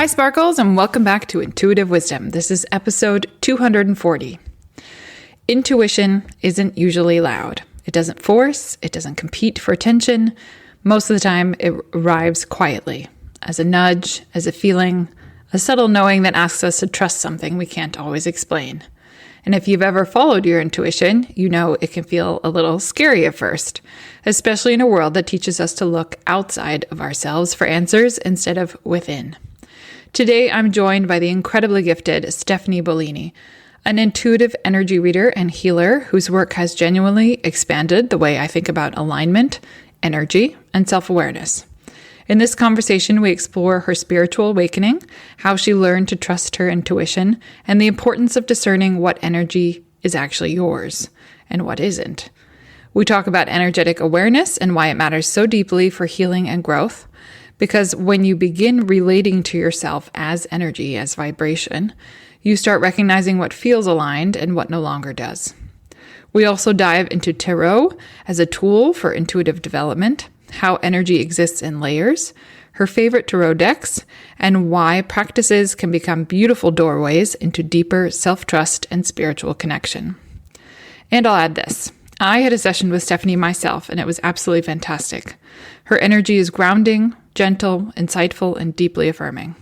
Hi, Sparkles, and welcome back to Intuitive Wisdom. This is episode 240. Intuition isn't usually loud. It doesn't force, it doesn't compete for attention. Most of the time, it arrives quietly, as a nudge, as a feeling, a subtle knowing that asks us to trust something we can't always explain. And if you've ever followed your intuition, you know it can feel a little scary at first, especially in a world that teaches us to look outside of ourselves for answers instead of within. Today, I'm joined by the incredibly gifted Stefanie Bollini, an intuitive energy reader and healer whose work has genuinely expanded the way I think about alignment, energy, and self-awareness. In this conversation, we explore her spiritual awakening, how she learned to trust her intuition, and the importance of discerning what energy is actually yours and what isn't. We talk about energetic awareness and why it matters so deeply for healing and growth. Because when you begin relating to yourself as energy, as vibration, you start recognizing what feels aligned and what no longer does. We also dive into tarot as a tool for intuitive development, how energy exists in layers, her favorite tarot decks, and why practices can become beautiful doorways into deeper self-trust and spiritual connection. And I'll add this. I had a session with Stefanie myself, and it was absolutely fantastic. Her energy is grounding, gentle, insightful, and deeply affirming.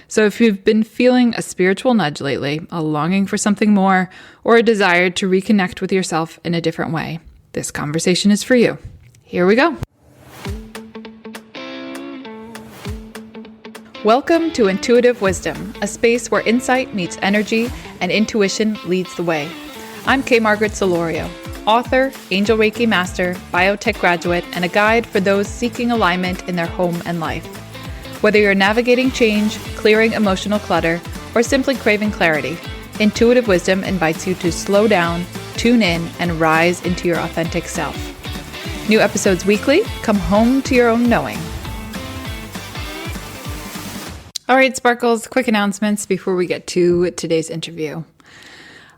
So if you've been feeling a spiritual nudge lately, a longing for something more, or a desire to reconnect with yourself in a different way, this conversation is for you. Here we go. Welcome to Intuitive Wisdom, a space where insight meets energy and intuition leads the way. I'm K. Margaret Solorio, author, Angel Reiki Master, biotech graduate, and a guide for those seeking alignment in their home and life. Whether you're navigating change, clearing emotional clutter, or simply craving clarity, Intuitive Wisdom invites you to slow down, tune in, and rise into your authentic self. New episodes weekly. Come home to your own knowing. All right, Sparkles, quick announcements before we get to today's interview.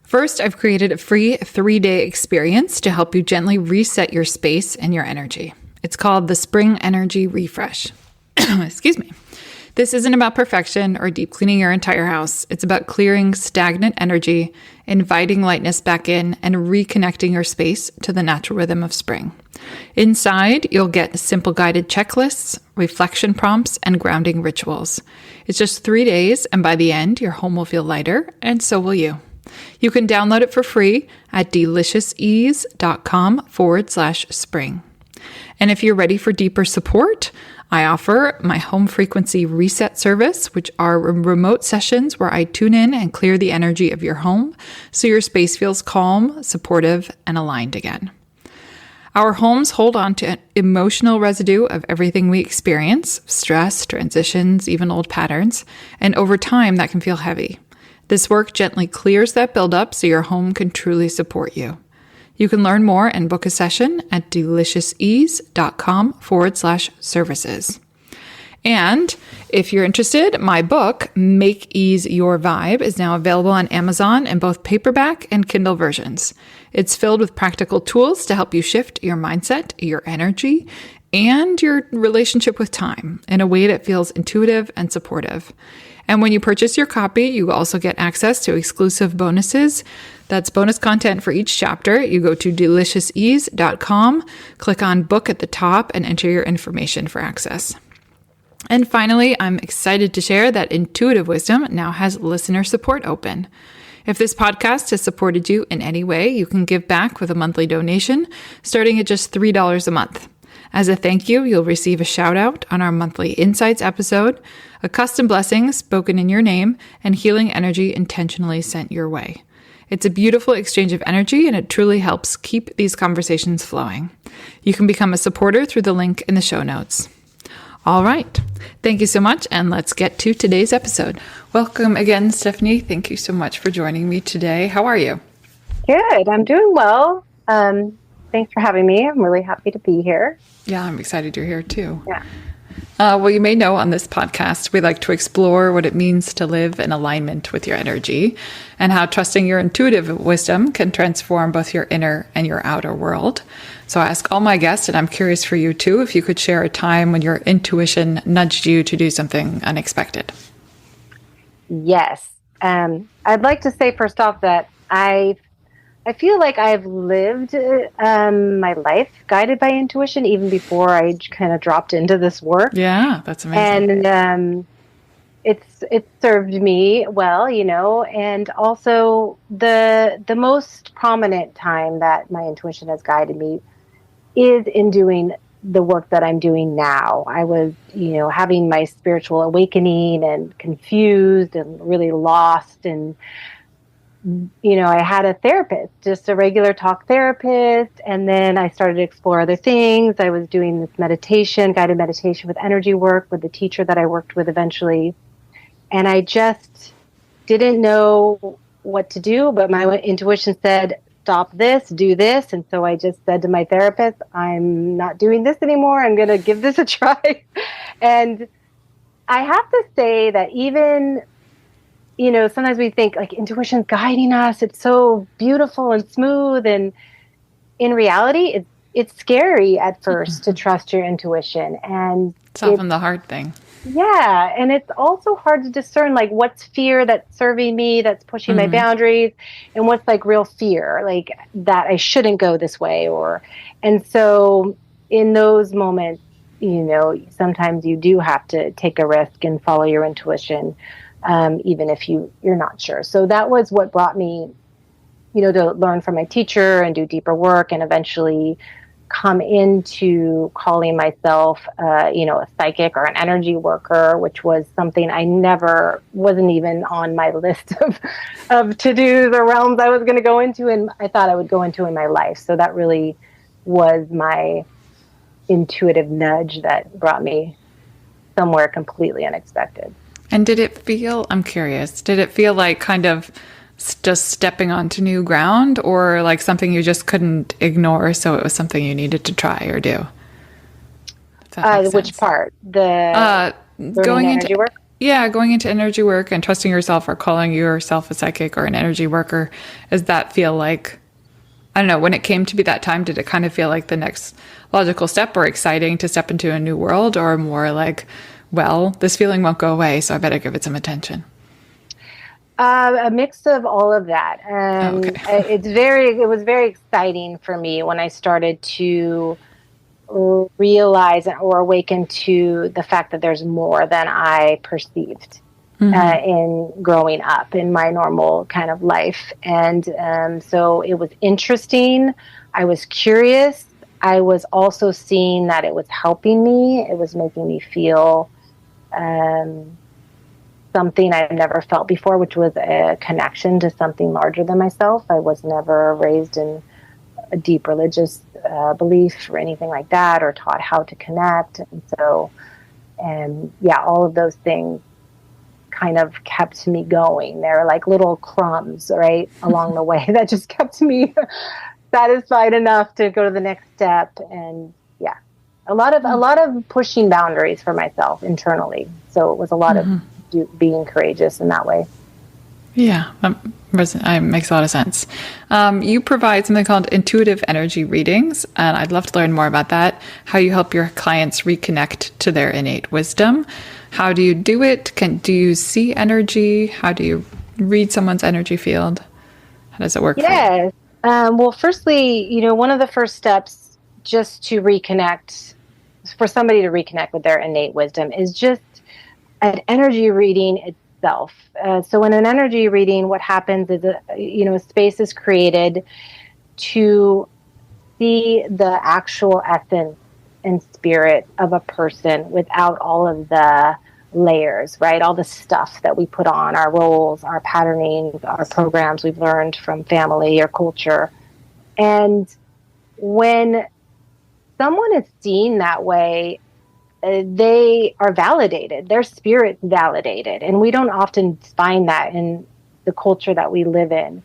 First, I've created a free 3-day experience to help you gently reset your space and your energy. It's called the Spring Energy Refresh. Excuse me. This isn't about perfection or deep cleaning your entire house. It's about clearing stagnant energy, inviting lightness back in, and reconnecting your space to the natural rhythm of spring. Inside, you'll get simple guided checklists, reflection prompts, and grounding rituals. It's just 3 days, and by the end, your home will feel lighter, and so will you. You can download it for free at deliciousEase.com/spring. And if you're ready for deeper support, I offer my home frequency reset service, which are remote sessions where I tune in and clear the energy of your home so your space feels calm, supportive, and aligned again. Our homes hold on to an emotional residue of everything we experience, stress, transitions, even old patterns, and over time that can feel heavy. This work gently clears that buildup so your home can truly support you. You can learn more and book a session at deliciousEase.com/services. And if you're interested, my book, Make Ease Your Vibe, is now available on Amazon in both paperback and Kindle versions. It's filled with practical tools to help you shift your mindset, your energy, and your relationship with time in a way that feels intuitive and supportive. And when you purchase your copy, you also get access to exclusive bonuses. That's bonus content for each chapter. You go to deliciousEase.com, click on book at the top, and enter your information for access. And finally, I'm excited to share that Intuitive Wisdom now has listener support open. If this podcast has supported you in any way, you can give back with a monthly donation starting at just $3 a month. As a thank you, you'll receive a shout out on our monthly Insights episode, a custom blessing spoken in your name, and healing energy intentionally sent your way. It's a beautiful exchange of energy, and it truly helps keep these conversations flowing. You can become a supporter through the link in the show notes. All right. Thank you so much, and let's get to today's episode. Welcome again, Stefanie. Thank you so much for joining me today. How are you? Good. I'm doing well. Thanks for having me. I'm really happy to be here. Yeah, I'm excited you're here too. Yeah. Well, you may know on this podcast, we like to explore what it means to live in alignment with your energy and how trusting your intuitive wisdom can transform both your inner and your outer world. So I ask all my guests, and I'm curious for you too, if you could share a time when your intuition nudged you to do something unexpected. Yes. I'd like to say first off that I feel like I've lived my life guided by intuition even before I kind of dropped into this work. Yeah, that's amazing. And it's served me well, and also the most prominent time that my intuition has guided me is in doing the work that I'm doing now. I was, having my spiritual awakening and confused and really lost. And, I had a therapist, just a regular talk therapist. And then I started to explore other things. I was doing this meditation, guided meditation with energy work with the teacher that I worked with eventually. And I just didn't know what to do, but my intuition said, stop this, do this. And so I just said to my therapist, I'm not doing this anymore. I'm going to give this a try. And I have to say that even, sometimes we think like intuition's guiding us. It's so beautiful and smooth. And in reality, it's scary at first to trust your intuition. And It's often the hard thing. yeah. And it's also hard to discern like what's fear that's serving me, that's pushing my boundaries, and what's like real fear, like that I shouldn't go this way. And so in those moments, sometimes you do have to take a risk and follow your intuition, even if you're not sure. So that was what brought me, to learn from my teacher and do deeper work and eventually come into calling myself, a psychic or an energy worker, which was something I wasn't even on my list of to-dos or realms I was going to go into, and I thought I would go into in my life. So that really was my intuitive nudge that brought me somewhere completely unexpected. And I'm curious, did it feel like kind of just stepping onto new ground, or like something you just couldn't ignore, so it was something you needed to try or do? Which part? The going energy into work? Yeah, going into energy work and trusting yourself, or calling yourself a psychic or an energy worker. Does that feel like, I don't know, when it came to be that time, did it kind of feel like the next logical step, or exciting to step into a new world, or more like, well, this feeling won't go away, so I better give it some attention? A mix of all of that. Okay. It was very exciting for me when I started to realize or awaken to the fact that there's more than I perceived in growing up in my normal kind of life. And so it was interesting. I was curious. I was also seeing that it was helping me. It was making me feel something I've never felt before, which was a connection to something larger than myself. I was never raised in a deep religious belief or anything like that, or taught how to connect. And so, all of those things kind of kept me going. They're like little crumbs, right, along the way that just kept me satisfied enough to go to the next step. And a lot of pushing boundaries for myself internally. So it was a lot of being courageous in that way. Yeah, that makes a lot of sense. You provide something called intuitive energy readings, and I'd love to learn more about that, how you help your clients reconnect to their innate wisdom. How do you do it? Do you see energy? How do you read someone's energy field? How does it work for you? Yes. Well, firstly, one of the first steps just to reconnect, for somebody to reconnect with their innate wisdom, is just an energy reading itself. So in an energy reading, what happens is a space is created to see the actual essence and spirit of a person without all of the layers, right? All the stuff that we put on, our roles, our patternings, our programs we've learned from family or culture. And when someone is seen that way, they are validated, their spirit's validated. And we don't often find that in the culture that we live in.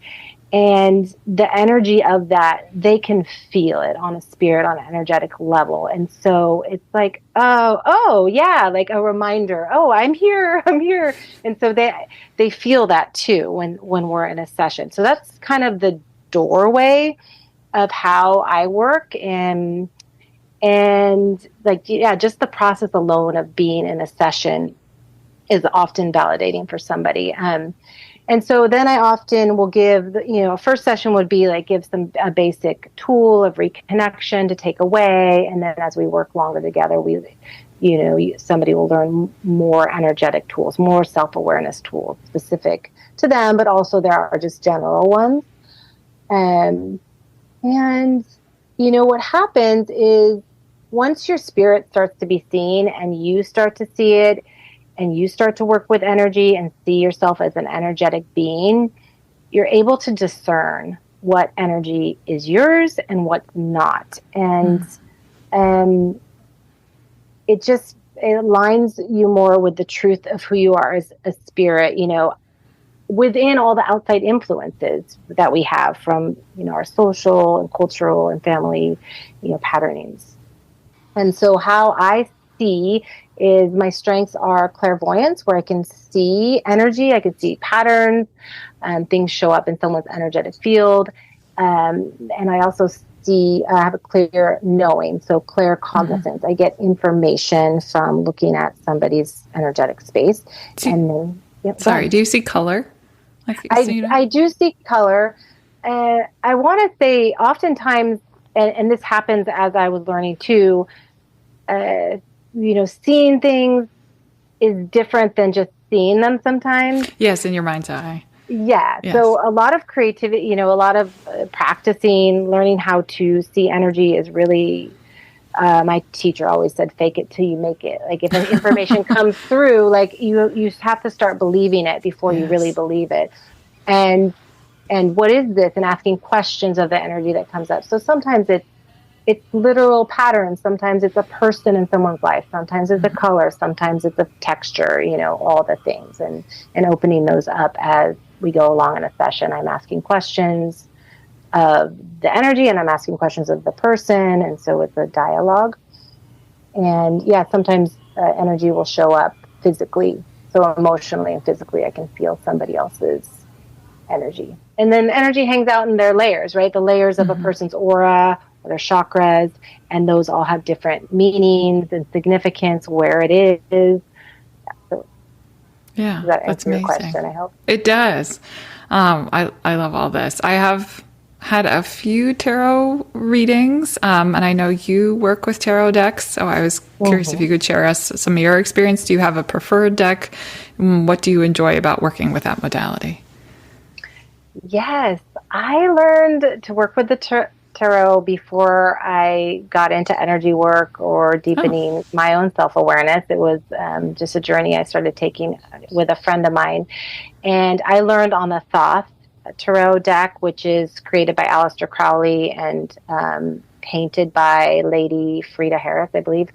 And the energy of that, they can feel it on a spirit, on an energetic level. And so it's like, oh yeah, like a reminder, oh, I'm here. And so they feel that too when we're in a session. So that's kind of the doorway of how I work. And just the process alone of being in a session is often validating for somebody. And so then I often will give, a first session would be like give them a basic tool of reconnection to take away. And then as we work longer together, somebody will learn more energetic tools, more self-awareness tools specific to them, but also there are just general ones. And what happens is once your spirit starts to be seen and you start to see it, and you start to work with energy and see yourself as an energetic being, you're able to discern what energy is yours and what's not. And it aligns you more with the truth of who you are as a spirit, within all the outside influences that we have from, our social and cultural and family, patternings. And so how I see is my strengths are clairvoyance, where I can see energy, I can see patterns, things show up in someone's energetic field. And I also I have a clear knowing, so clear cognizance. Mm-hmm. I get information from looking at somebody's energetic space. Do you see color? I do see color. I want to say oftentimes, and this happens as I was learning too, seeing things is different than just seeing them sometimes. Yes, in your mind's eye. Yeah. Yes. So a lot of creativity, a lot of practicing, learning how to see energy is really, my teacher always said, fake it till you make it. Like if an information comes through, like you have to start believing it before you really believe it. And what is this? And asking questions of the energy that comes up. So sometimes it's literal patterns. Sometimes it's a person in someone's life. Sometimes it's a color. Sometimes it's a texture, all the things, and opening those up as we go along in a session. I'm asking questions of the energy and I'm asking questions of the person. And so it's a dialogue. And sometimes energy will show up physically. So emotionally and physically, I can feel somebody else's energy. And then energy hangs out in their layers, right? The layers of a person's aura, or their chakras, and those all have different meanings and significance where it is. So, does that answer your question, I hope? It does. I love all this. I have had a few tarot readings, and I know you work with tarot decks, so I was curious if you could share us some of your experience. Do you have a preferred deck? What do you enjoy about working with that modality? Yes, I learned to work with the tarot before I got into energy work or deepening my own self-awareness. It was just a journey I started taking with a friend of mine. And I learned on the Thoth tarot deck, which is created by Aleister Crowley and painted by Lady Frida Harris, I believe.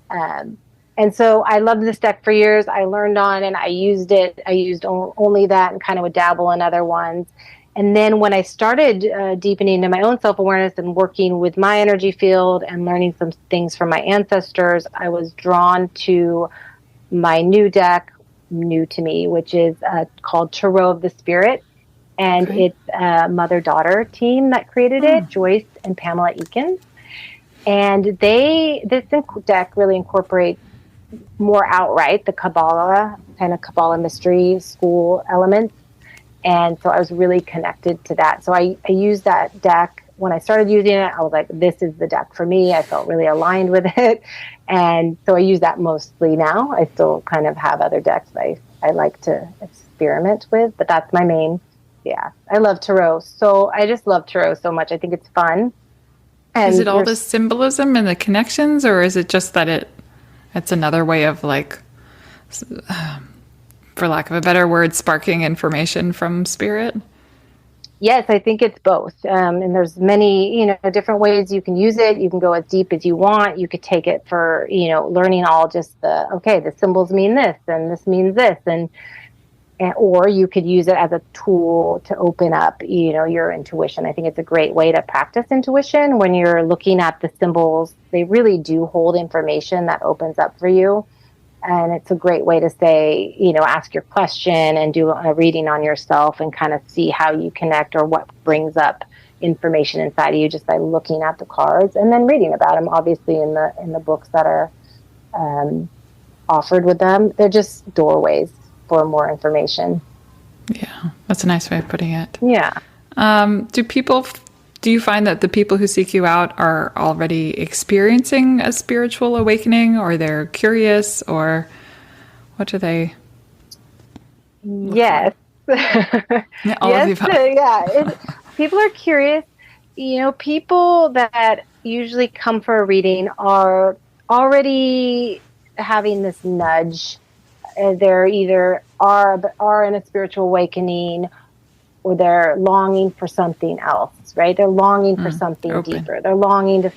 And so I loved this deck for years. I learned on and I used it. I used only that and kind of would dabble in other ones. And then when I started deepening into my own self-awareness and working with my energy field and learning some things from my ancestors, I was drawn to my new deck, new to me, which is called Tarot of the Spirit. And it's a mother-daughter team that created it, Joyce and Pamela Eakins. And this deck really incorporates more outright the Kabbalah, kind of Kabbalah mystery school elements. And so I was really connected to that. So I used that deck. When I started using it, I was like, this is the deck for me. I felt really aligned with it. And so I use that mostly now. I still kind of have other decks I like to experiment with, but that's my main. Yeah, I love tarot. So I just love tarot so much. I think it's fun. And is it all the symbolism and the connections, or is it just that it's another way of like, for lack of a better word, sparking information from spirit? Yes, I think it's both. And there's many, different ways you can use it. You can go as deep as you want. You could take it for, learning all just the symbols mean this and this means this. Or you could use it as a tool to open up, your intuition. I think it's a great way to practice intuition when you're looking at the symbols. They really do hold information that opens up for you. And it's a great way to say, ask your question and do a reading on yourself and kind of see how you connect or what brings up information inside of you just by looking at the cards and then reading about them, obviously in the books that are offered with them. They're just doorways for more information. Yeah, that's a nice way of putting it. Yeah. Do you find that the people who seek you out are already experiencing a spiritual awakening, or they're curious, or what do they? Yes. Yeah, all of the above. Yeah. People are curious. People that usually come for a reading are already having this nudge. They're either are in a spiritual awakening, or they're longing for something else, right? They're longing for something deeper. They're longing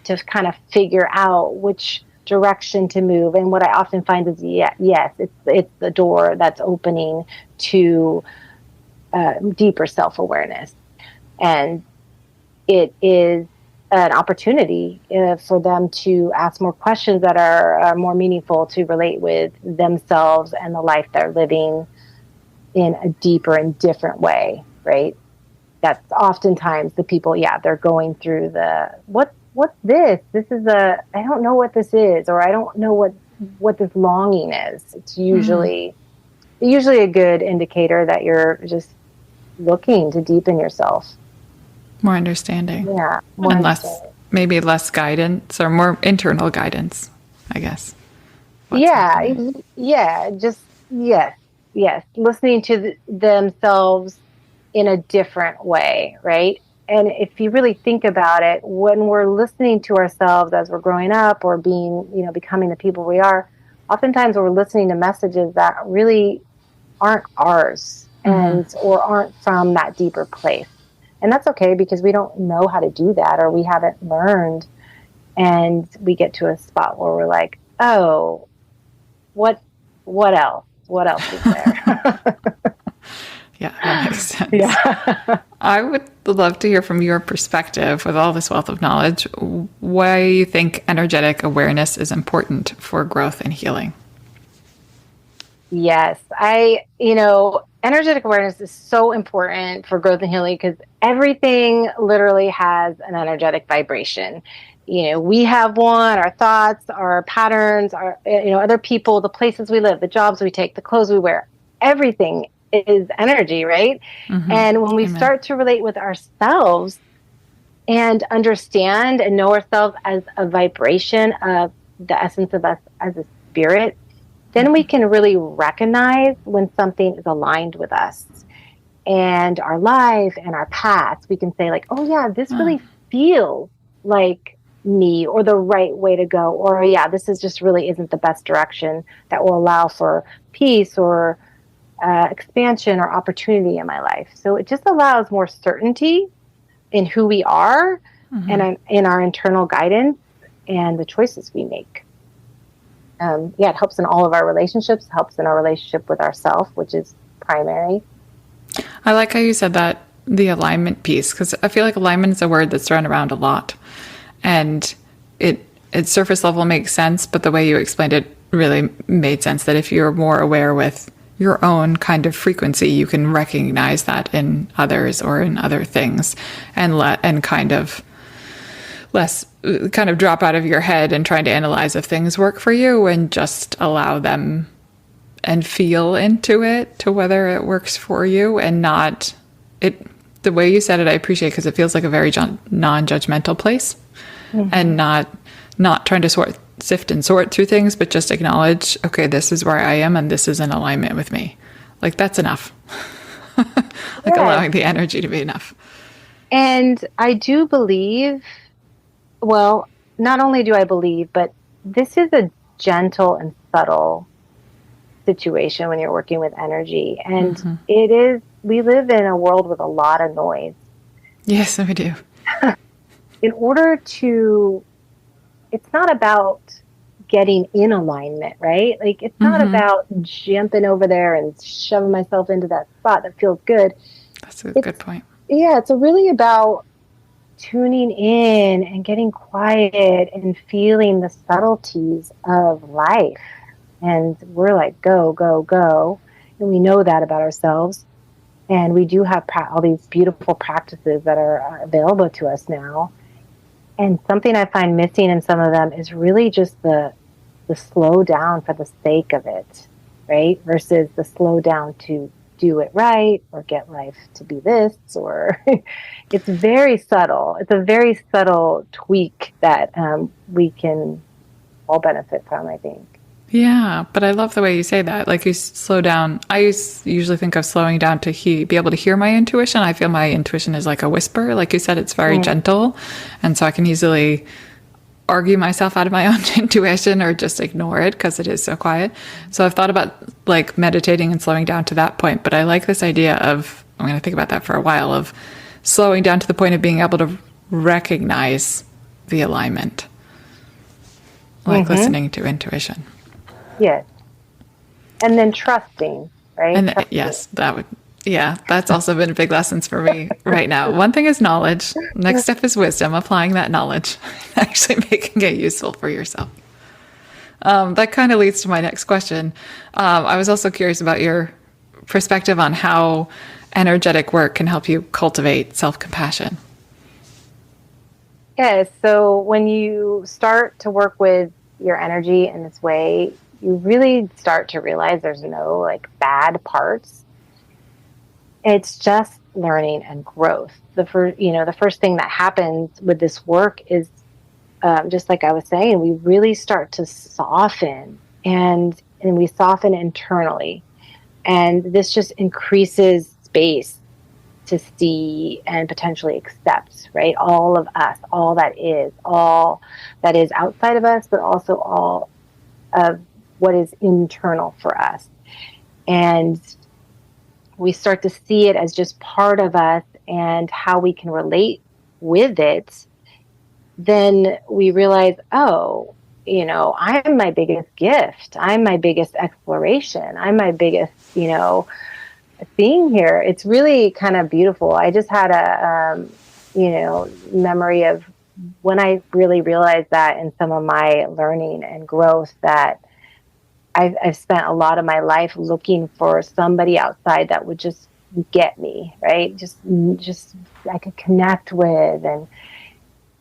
to kind of figure out which direction to move. And what I often find is, yes, it's the door that's opening to deeper self-awareness. And it is an opportunity for them to ask more questions that are more meaningful, to relate with themselves and the life they're living in a deeper and different way, right? That's oftentimes the people, they're going through what's this? This is I don't know what this is, or I don't know what this longing is. It's usually a good indicator that you're just looking to deepen yourself. More understanding. Yeah. Maybe less guidance, or more internal guidance, I guess. Yes. Listening to themselves in a different way, right? And if you really think about it, when we're listening to ourselves as we're growing up, or becoming the people we are, oftentimes we're listening to messages that really aren't ours, or aren't from that deeper place. And that's okay, because we don't know how to do that, or we haven't learned. And we get to a spot where we're like, oh, what else? What else is there? Yeah, that makes sense. Yeah. I would love to hear from your perspective, with all this wealth of knowledge, why you think energetic awareness is important for growth and healing. Yes, energetic awareness is so important for growth and healing, because everything literally has an energetic vibration. We have one, our thoughts, our patterns, our, other people, the places we live, the jobs we take, the clothes we wear, everything is energy, right? And when we start to relate with ourselves and understand and know ourselves as a vibration of the essence of us as a spirit, then we can really recognize when something is aligned with us and our life and our past. We can say, like, oh yeah, this really feels like me, or the right way to go, or this is just really isn't the best direction that will allow for peace, or expansion, or opportunity in my life. So it just allows more certainty in who we are, and in our internal guidance and the choices we make. It helps in all of our relationships, helps in our relationship with ourselves, which is primary. I like how you said that, the alignment piece, because I feel like alignment is a word that's thrown around a lot. And it at surface level makes sense, but the way you explained it really made sense, that if you're more aware with your own kind of frequency, you can recognize that in others or in other things, and kind of drop out of your head and trying to analyze if things work for you, and just allow them and feel into it, to whether it works for you, and not it. The way you said it, I appreciate, because it feels like a very non-judgmental place, and not trying to sift and sort through things, but just acknowledge, okay, this is where I am, and this is in alignment with me. Like, that's enough. Allowing the energy to be enough. And I do believe, well, not only do I believe, but this is a gentle and subtle situation when you're working with energy. And we live in a world with a lot of noise. Yes, we do. In order to, it's not about getting in alignment, right? Like, it's not about jumping over there and shoving myself into that spot that feels good. That's a good point. Yeah, it's really about tuning in and getting quiet and feeling the subtleties of life. And we're like, go, go, go. And we know that about ourselves. And we do have all these beautiful practices that are available to us now. And something I find missing in some of them is really just the the slow down for the sake of it, right? Versus the slow down to do it right or get life to be this, or it's very subtle. It's a very subtle tweak that we can all benefit from, I think. Yeah, but I love the way you say that. Like you slow down. Usually think of slowing down to be able to hear my intuition. I feel my intuition is like a whisper. Like you said, it's very gentle. And so I can easily argue myself out of my own intuition or just ignore it because it is so quiet. So I've thought about like meditating and slowing down to that point. But I like this idea of, I'm going to think about that for a while, of slowing down to the point of being able to recognize the alignment. Like listening to intuition. Yes. And then trusting, right? And trusting. yes, that's also been big lessons for me right now. One thing is knowledge. Next step is wisdom, applying that knowledge, actually making it useful for yourself. That kind of leads to my next question. I was also curious about your perspective on how energetic work can help you cultivate self-compassion. Yes. So when you start to work with your energy in this way, you really start to realize there's no like bad parts. It's just learning and growth. The first thing that happens with this work is just like I was saying, we really start to soften and we soften internally. And this just increases space to see and potentially accept, right? All of us, all that is outside of us, but also all of what is internal for us. And we start to see it as just part of us and how we can relate with it. Then we realize, oh, I'm my biggest gift. I'm my biggest exploration. I'm my biggest, thing here. It's really kind of beautiful. I just had a, memory of when I really realized that in some of my learning and growth, that I've spent a lot of my life looking for somebody outside that would just get me, right? Just I could connect with,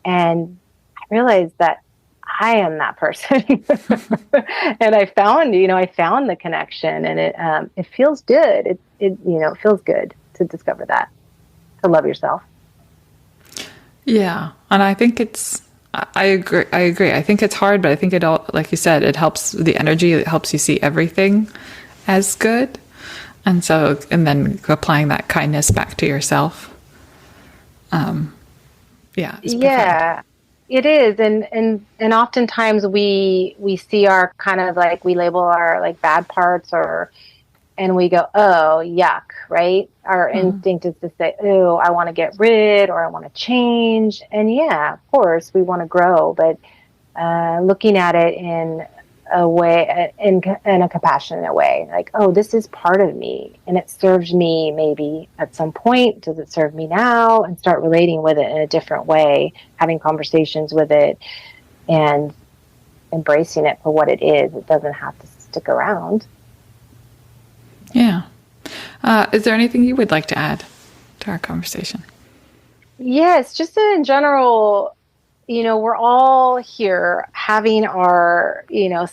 and I realized that I am that person. And I found the connection, and it feels good. It feels good to discover that, to love yourself. Yeah. And I think I agree. I think it's hard, but I think it all, like you said, it helps the energy. It helps you see everything as good. And then applying that kindness back to yourself. It's profound. It is. And oftentimes we see our kind of like, we label our like bad parts and we go, oh, yuck, right? Our instinct is to say, oh, I want to get rid, or I want to change. And yeah, of course, we want to grow, but looking at it in a way, in a compassionate way, like, oh, this is part of me, and it served me maybe at some point. Does it serve me now? And start relating with it in a different way, having conversations with it, and embracing it for what it is. It doesn't have to stick around. Yeah. Is there anything you would like to add to our conversation? Yes, just in general, we're all here having our,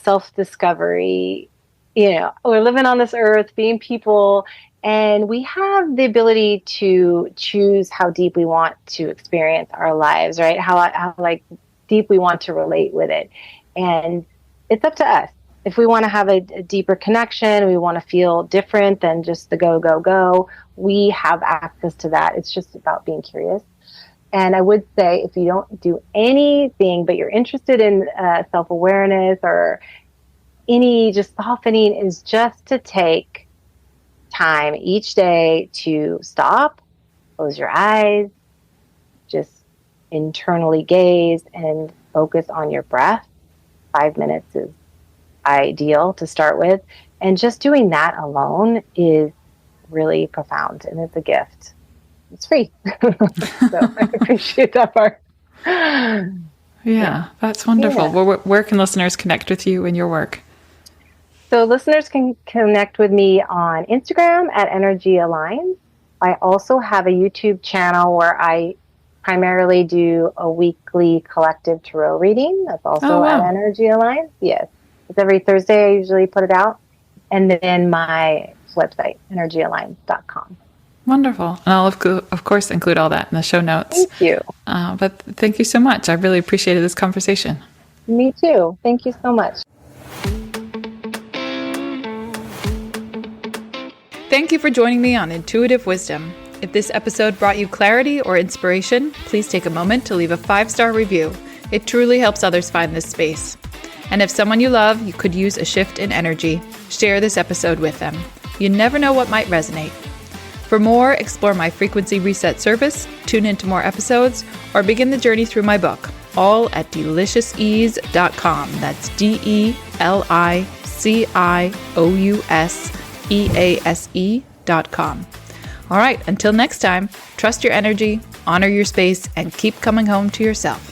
self-discovery. We're living on this earth, being people, and we have the ability to choose how deep we want to experience our lives, right? How like deep we want to relate with it. And it's up to us. If we want to have a deeper connection, we want to feel different than just the go, go, go, we have access to that. It's just about being curious. And I would say, if you don't do anything, but you're interested in self-awareness or any just softening, is just to take time each day to stop, close your eyes, just internally gaze and focus on your breath. 5 minutes is ideal to start with. And just doing that alone is really profound, and it's a gift. It's free. So I appreciate that part. Yeah, that's wonderful. Yeah. Well, where can listeners connect with you and your work? So listeners can connect with me on Instagram at Energy Aligns. I also have a YouTube channel where I primarily do a weekly collective tarot reading. That's also at Energy Aligns. Yes. It's every Thursday. I usually put it out. And then my website, energyalliance.com. Wonderful. And I'll, of course, include all that in the show notes. Thank you. But thank you so much. I really appreciated this conversation. Me too. Thank you so much. Thank you for joining me on Intuitive Wisdom. If this episode brought you clarity or inspiration, please take a moment to leave a 5-star review. It truly helps others find this space. And if someone you love, you could use a shift in energy, share this episode with them. You never know what might resonate. For more, explore my frequency reset service, tune into more episodes, or begin the journey through my book, all at deliciousease.com. That's DELICIOUSEASE.com. All right, until next time, trust your energy, honor your space, and keep coming home to yourself.